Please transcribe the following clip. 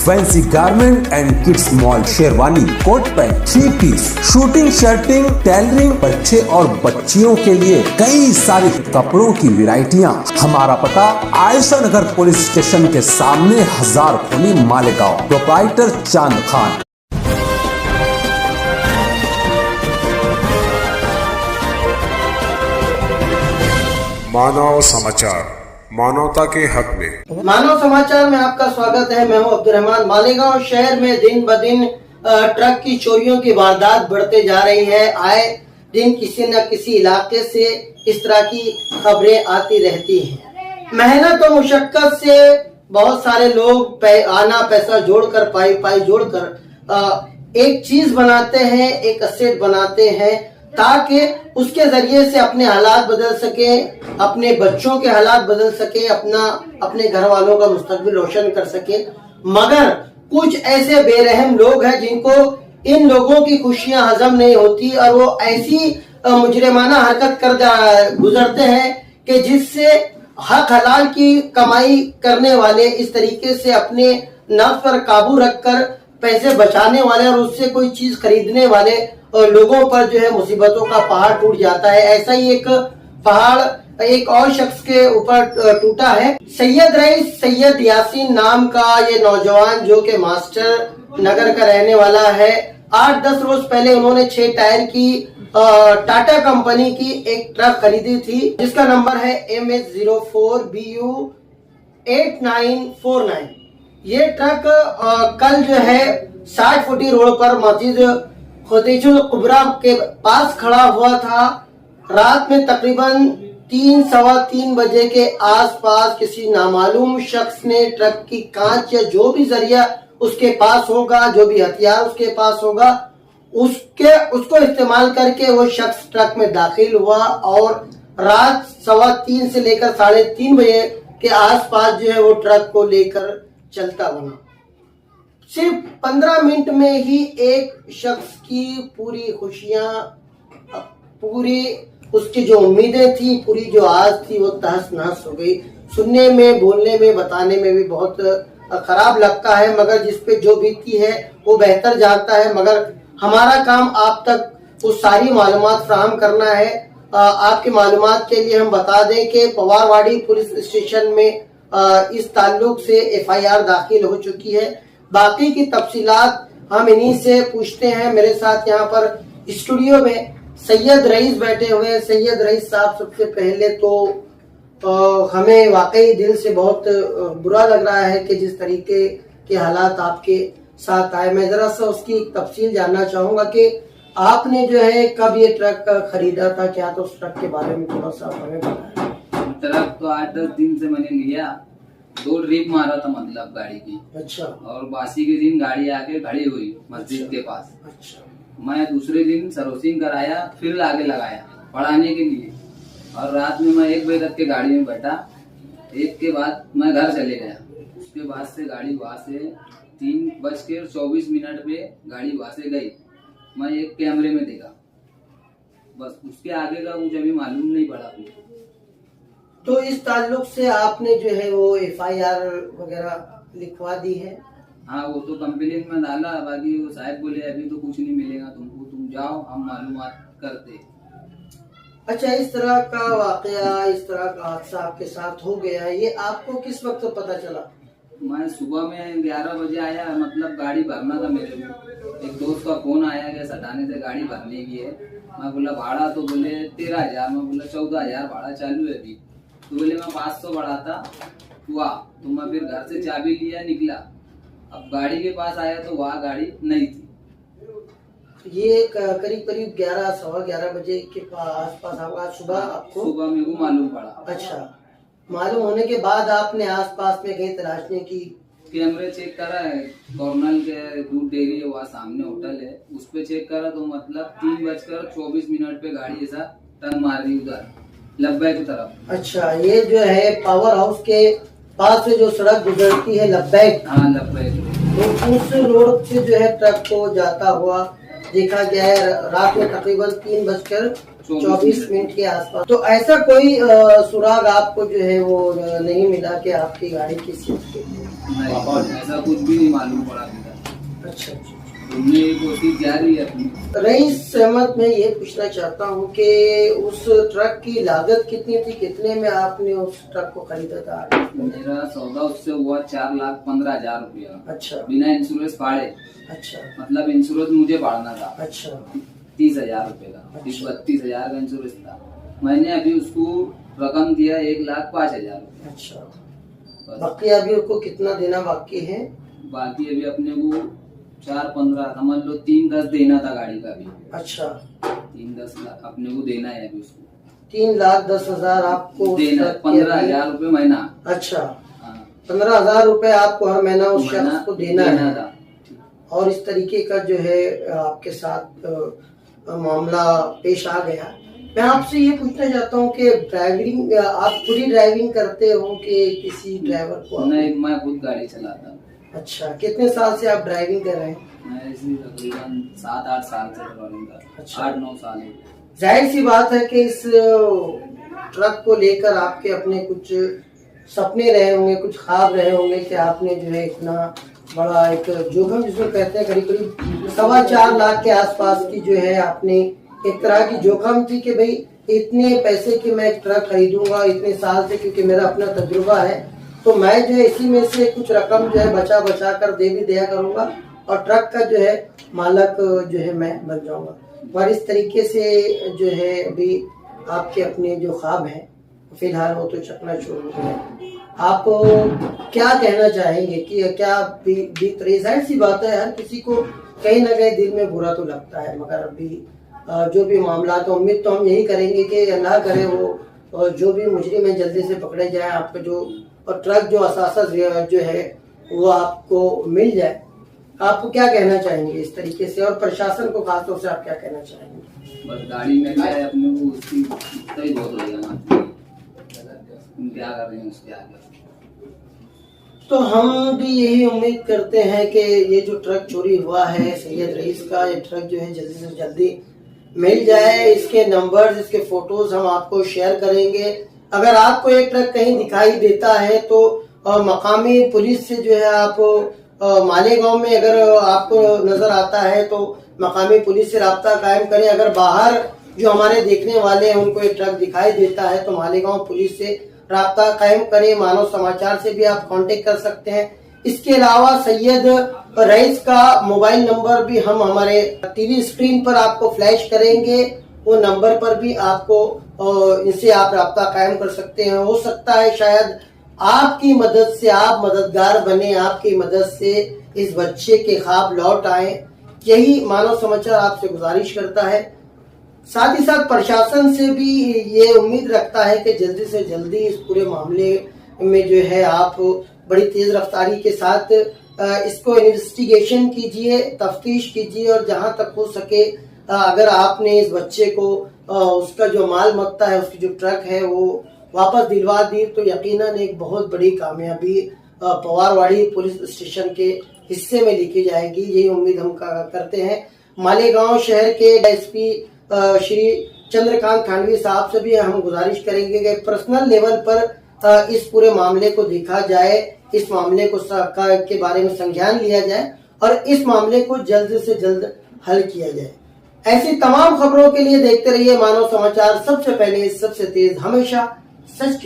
Fancy garment and kids mall, sherwani, coat pant, 3 piece, suiting, shirting, tailoring, बच्चे और बच्चियों के लिए कई सारे कपड़ों की वैरायटियां। हमारा पता आयशा नगर पुलिस स्टेशन के सामने, हजार खोली, मालेगांव। प्रोप्राइटर चांद खान। मानव समाचार, मानवता के हक में। मानव समाचार में आपका स्वागत है। मैं हूं अब्दुर्रहमान। मालेगांव शहर में दिन ब दिन ट्रक की चोरियों की वारदात बढ़ते जा रही है। आए दिन किसी न किसी इलाके से इस तरह की खबरें आती रहती हैं। मेहनत और मुशक्कत से बहुत सारे लोग आना पैसा जोड़कर, पाई जोड़कर एक चीज बनाते हैं, एक असेट बनाते हैं, ताकि उसके जरिए से अपने हालात बदल सके, अपने बच्चों के हालात बदल सके, अपने घर वालों का मुस्तकबिल रोशन कर सके। मगर कुछ ऐसे बेरहम लोग हैं जिनको इन लोगों की खुशियां हजम नहीं होती और वो ऐसी मुजरिमाना हरकत कर गुजरते हैं कि जिससे हक हलाल की कमाई करने वाले इस तरीके से अपने नफ्स पर काबू रखकर पैसे बचाने वाले और उससे कोई चीज खरीदने वाले और लोगों पर जो है मुसीबतों का पहाड़ टूट जाता है। ऐसा ही एक पहाड़ एक और शख्स के ऊपर टूटा है। सैयद यासीन नाम का ये नौजवान, जो कि मास्टर नगर का रहने वाला है, 8-10 रोज पहले उन्होंने 6 टायर की टाटा कंपनी की एक ट्रक खरीदी थी, जिसका नंबर है MH04BU 8949। ये ट्रक कल जो है 60 फुटी रोड पर मस्जिद खदीजुल कुबरा के पास खड़ा हुआ था। रात में तकरीबन 3-3:15 बजे के आसपास किसी नामालूम शख्स ने ट्रक की कांच या जो भी जरिया उसके पास होगा, जो भी हथियार उसके पास होगा, उसको इस्तेमाल करके वो शख्स ट्रक में दाखिल हुआ और रात 3:15 से लेकर 3:30 बजे के आसपास जो है वो ट्रक को लेकर चलता बना। सिर्फ 15 मिनट में ही एक शख्स की पूरी खुशियां, पूरी उसकी जो उम्मीदें थी, पूरी जो आज थी, वो तहस नहस हो गई। सुनने में, बोलने में, बताने में भी बहुत खराब लगता है, मगर जिस पे जो बीती है वो बेहतर जानता है। मगर हमारा काम आप तक वो सारी मालूमात फराहम करना है। आपकी मालूमात के लिए हम बता दें कि पवारवाड़ी पुलिस स्टेशन में इस ताल्लुक से FIR दाखिल हो चुकी है। बाकी की तफसीलात हम इन्हीं से पूछते हैं। मेरे साथ यहाँ पर स्टूडियो में सैयद रईस बैठे हुए हैं। सैयद रईस साहब, सबसे पहले तो हमें वाकई दिल से बहुत बुरा लग रहा है कि जिस तरीके के हालात आपके साथ आए। मैं जरा सा उसकी तफसील जानना चाहूंगा कि आपने जो है कब ये ट्रक खरीदा था, क्या तो उस ट्रक के बारे में थोड़ा सा हमें बताएं। ट्रक तो 8-10 दिन से मैंने लिया, 2 ट्रिप मारा था मतलब गाड़ी की। अच्छा। और बासी के दिन गाड़ी आके खड़ी हुई मस्जिद के पास। अच्छा। मैं दूसरे दिन सर्विसिंग कराया, फिर आगे लगाया पढ़ाने के लिए, और रात में मैं 1 बजे तक के गाड़ी में बैठा। 1 के बाद मैं घर चले गया। उसके बाद से गाड़ी वहां से 3:24 पे गाड़ी वहां से गई। मैं एक कैमरे में देखा, बस उसके आगे का कुछ अभी मालूम नहीं पड़ा। तो इस ताल्लुक से आपने जो है वो FIR वगैरह लिखवा दी है? हाँ, वो तो कंप्लेन में डाला। बाकी वो साहब बोले अभी तो कुछ नहीं मिलेगा तुमको, तुम जाओ, हम मालूमात करते। अच्छा, इस तरह का वाकया, इस तरह का हादसा आपके साथ हो गया, ये आपको किस वक्त पता चला? मैं सुबह में 11 बजे आया, मतलब गाड़ी भरना था मेरे को। एक दोस्त का फोन आया कि सटाने से गाड़ी भरने की है। मैं बोला भाड़ा, तो बोले 13,000। मैं बोला 14,000 भाड़ा चालू है अभी। तो बोले मैं 500 बढ़ाता हुआ। तो मैं फिर घर से चाबी लिया, निकला। अब गाड़ी के पास आया तो वहाँ गाड़ी नहीं थी। ये करीब 11-11:15 बजे के आसपास होगा। सुबह मेरे को मालूम पड़ा। अच्छा, मालूम होने के बाद आपने आसपास में कहीं तलाशने की? कैमरे चेक करा है, कॉर्नल के दूध डेयरी है, वहाँ सामने होटल है, उस पे चेक करा तो मतलब 3:24 पे गाड़ी ऐसा टर्न मार रही उधर लब्बैक की तरफ। अच्छा, ये जो है पावर हाउस के पास से जो सड़क गुजरती है लब्बैक। हाँ, लब्बैक। तो उस रोड से जो है ट्रक को जाता हुआ देखा गया है रात में तकरीबन 3:24 के आसपास। तो ऐसा कोई सुराग आपको जो है वो नहीं मिला कि आपकी गाड़ी किस चीज की? नहीं, ऐसा कुछ भी नहीं मालूम पड़ा अभी तक। अच्छा अच्छा। ढूंढने की कोशिश जारी है अपनी। रईस अहमद, मैं ये पूछना चाहता हूँ कि उस ट्रक की लागत कितनी थी, कितने में आपने उस ट्रक को खरीदा था? मेरा सौदा उससे हुआ 4,15,000 रुपया। अच्छा। बिना इंश्योरेंस फाड़े। अच्छा। मतलब इंश्योरेंस मुझे फाड़ना था। अच्छा। 30,000 रुपए का। अच्छा। 32,000 का इंश्योरेंस था। मैंने अभी उसको रकम दिया 1,05,000 रुपया। अच्छा। बस। बाकी अभी उसको कितना देना बाकी है? बाकी अभी अपने को 4,15 समझ लो 3,10 देना था गाड़ी का भी। अच्छा। 3,10 अपने को देना है अभी उसको। 3,10,000 आपको देना है, 15,000 रुपए महीना। अच्छा। हाँ। 15,000 रुपए आपको हर महीना उस शख्स को देना है। था। और इस तरीके का जो है आपके साथ मामला पेश आ गया। मैं आपसे ये पूछना चाहता हूँ कि ड्राइविंग आप खुद ही ड्राइविंग करते हो कि किसी ड्राइवर को? नहीं, मैं खुद गाड़ी चलाता हूँ। अच्छा। कितने साल से आप ड्राइविंग कर रहे हैं? मैं इसी तकरीबन 7-8 साल से ड्राइविंग कर रहा हूँ। अच्छा। 8-9 साल है। जाहिर सी बात है कि इस ट्रक को लेकर आपके अपने कुछ सपने रहे होंगे, कुछ ख्वाब रहे होंगे कि आपने जो है इतना बड़ा एक जोखिम, जिसको कहते हैं करीब करीब 4.25 लाख के आसपास की जो है आपने एक तरह की जोखिम थी कि भाई इतने पैसे की मैं एक ट्रक खरीदूंगा इतने साल से, क्योंकि मेरा अपना तजुर्बा है, तो मैं जो है इसी में से कुछ रकम जो है बचा बचा कर दे भी दिया करूंगा और ट्रक का जो है मालक जो है मैं बन जाऊंगा। और इस तरीके से जो है अभी आपके अपने जो ख्वाब हैं फिलहाल वो तो चकनाचूर हो गए। आप क्या कहना चाहेंगे कि क्या बीत रही? जाहिर सी बात है हर किसी को कहीं ना कहीं दिल में बुरा तो लगता है, मगर अभी जो भी मामला, तो उम्मीद तो हम यही करेंगे कि अल्लाह करे वो जो भी मुजरिम है जल्दी से पकड़े जाए, आपका जो और ट्रक जो असासा जो है वो आपको मिल जाए। आपको क्या कहना चाहेंगे इस तरीके से, और प्रशासन को खासतौर से आप क्या कहना चाहेंगे? बस गाड़ी में क्या है अपने को उसकी सही बहुत हो जाना, क्या कर रहे हैं उसके आगे। तो हम भी यही उम्मीद करते हैं कि ये जो ट्रक चोरी हुआ है सैयद रईस का, ये ट्रक जो है जल्दी से जल्दी मिल जाए। इसके नंबर्स, इसके फोटोज हम आपको शेयर करेंगे। अगर आपको एक ट्रक कहीं दिखाई देता है तो मकामी पुलिस से जो है आप मालेगांव में अगर आपको नजर आता है तो मकामी पुलिस से राब्ता कायम करें। अगर बाहर जो हमारे देखने वाले हैं उनको एक ट्रक दिखाई देता है तो मालेगांव पुलिस से राब्ता कायम करें। मानव समाचार से भी आप कांटेक्ट कर सकते हैं। इसके अलावा सैयद रईस का मोबाइल नंबर भी हम हमारे टीवी स्क्रीन पर आपको फ्लैश करेंगे। वो नंबर पर भी आपको इनसे आप राब्ता कायम कर सकते हैं। हो सकता है शायद आपकी मदद से आप मददगार बने, आपकी मदद से इस बच्चे के ख्वाब लौट आए। यही मानव समाचार आपसे गुजारिश करता है। साथ ही साथ प्रशासन से भी ये उम्मीद रखता है कि जल्दी से जल्दी इस पूरे मामले में जो है आप बड़ी तेज रफ्तारी के साथ इसको इन्वेस्टिगेशन कीजिए, तफ्तीश कीजिए और जहां तक हो सके अगर आपने इस बच्चे को उसका जो माल मत्ता है, उसकी जो ट्रक है वो वापस दिलवा दी तो यकीनन एक बहुत बड़ी कामयाबी पवारवाड़ी पुलिस स्टेशन के हिस्से में लिखी जाएगी। यही उम्मीद हम करते हैं। मालेगांव शहर के एसपी श्री चंद्रकांत खानवी साहब से भी हम गुजारिश करेंगे कि पर्सनल लेवल पर इस पूरे मामले को देखा जाए, इस मामले को के बारे में संज्ञान लिया जाए और इस मामले को जल्द से जल्द हल किया जाए। ऐसी तमाम खबरों के लिए देखते रहिए मानव समाचार, सबसे पहले सबसे तेज, हमेशा सच की।